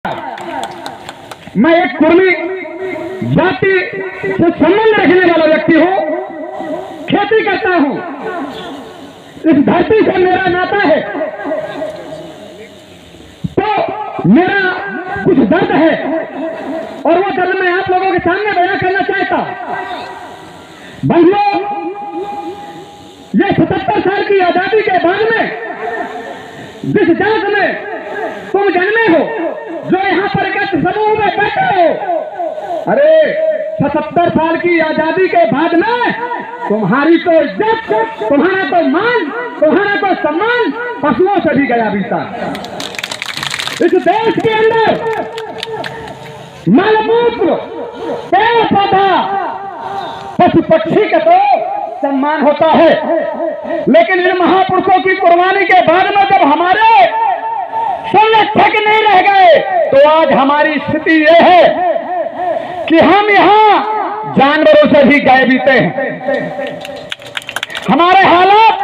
मैं एक कुर्मी जाति से संबंध रखने वाला व्यक्ति हूं, खेती करता हूं, इस धरती से मेरा नाता है, तो मेरा कुछ दर्द है और वो दर्द मैं आप लोगों के सामने बयां करना चाहता हूं। भाइयों, ये 77 साल की आजादी के बाद में जिस जात में तुम जन्मे हो, जो यहाँ पर गत समूह में बैठे हो, अरे 77 साल की आजादी के बाद में तुम्हारी तो इज्जत, तुम्हारा तो मान, तुम्हारा तो सम्मान पशुओं से भी गया बीता। इस देश के अंदर मलमूत्र, पेड़ पौधा, पशु पक्षी का तो सम्मान होता है, लेकिन इन महापुरुषों की कुर्बानी के बाद में जब हमारे संरक्षक नहीं रह गए, तो आज हमारी स्थिति यह है कि हम यहां जानवरों से भी गए बीते हैं। हमारे हालात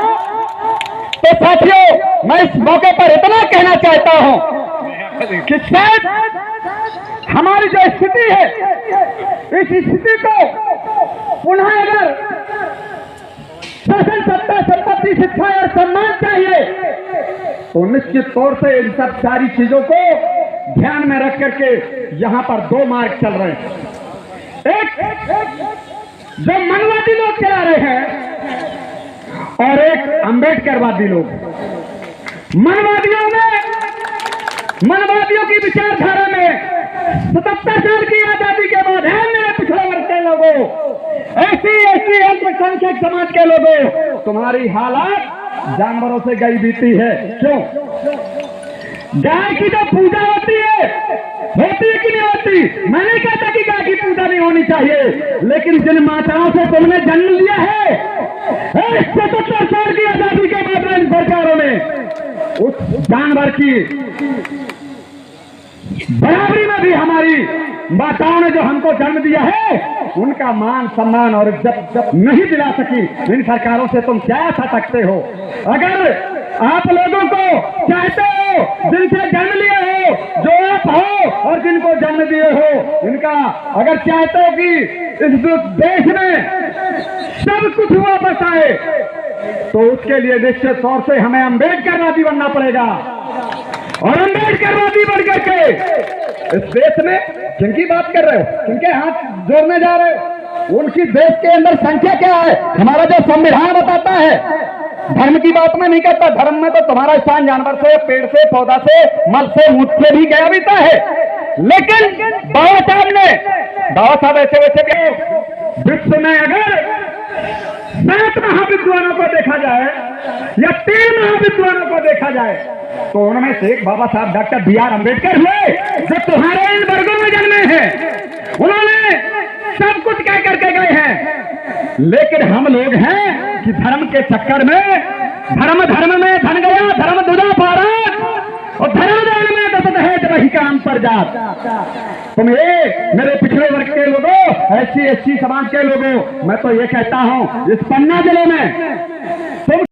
तो साथियों, मैं इस मौके पर इतना कहना चाहता हूं कि शायद हमारी जो स्थिति है, इस स्थिति को पुनः अगर शासन, सत्ता, संपत्ति, शिक्षा और सम्मान चाहिए, तो निश्चित तौर से इन सब सारी चीजों को ध्यान में रख करके यहां पर दो मार्ग चल रहे हैं। एक जो मनवादी लोग चला रहे हैं और एक अंबेडकरवादी लोग। मनवादियों की विचारधारा में 77 साल की आजादी के बाद है मेरे पिछड़े वर्ग के लोगों, ऐसी अल्पसंख्यक समाज के लोगों, तुम्हारी हालात जानवरों से गई बीती है। क्यों? गाय की जो पूजा होती है कि नहीं होती? मैं नहीं कहता कि गाय की पूजा नहीं होनी चाहिए, लेकिन जिन माताओं से तुमने जन्म लिया है, 77 साल की आजादी के बाद इन सरकारों ने उस जानवर की बराबरी में भी हमारी माताओं ने जो हमको जन्म दिया है, उनका मान सम्मान और इज्जत नहीं दिला सकी। इन सरकारों से तुम क्या आशा सकते हो? अगर आप लोगों को चाहते हो, जिनसे जन्म लिए हो, जो आप हो और जिनको जन्म दिए हो, इनका अगर चाहते हो कि इस देश में सब कुछ वापस आए, तो उसके लिए निश्चित तौर से हमें अंबेडकरवादी बनना पड़ेगा। और अंबेडकरवादी बन करके इस देश में जिनकी बात कर रहे हो, जिनके हाथ जोड़ने जा रहे हो, उनकी देश के अंदर संख्या क्या है? हमारा जो संविधान बताता है, धर्म की बात में नहीं करता। धर्म में तो तुम्हारा स्थान जानवर से, पेड़ से, पौधा से, मल से, मूत्र से भी गया बीता है, लेकिन बाबा साहब ऐसे वैसे भी विश्व में अगर 7 महाविद्वानों को देखा जाए या 3 महाविद्वानों को देखा जाए, तो उनमें से एक बाबा साहब डॉक्टर B.R. अम्बेडकर हुए, जो तुम्हारे इन वर्गों में जन्मे हैं। उन्होंने सब कुछ कह करके गए हैं, लेकिन हम लोग हैं कि धर्म के चक्कर में, धर्म में धन गया, धर्म दुधा पारात, और धर्म देने में दशत है वही काम पर जात। तुम ये मेरे पिछड़े वर्ग के लोगों, SC ST समाज के लोगों, मैं तो ये कहता हूं, इस पन्ना जिले में तुम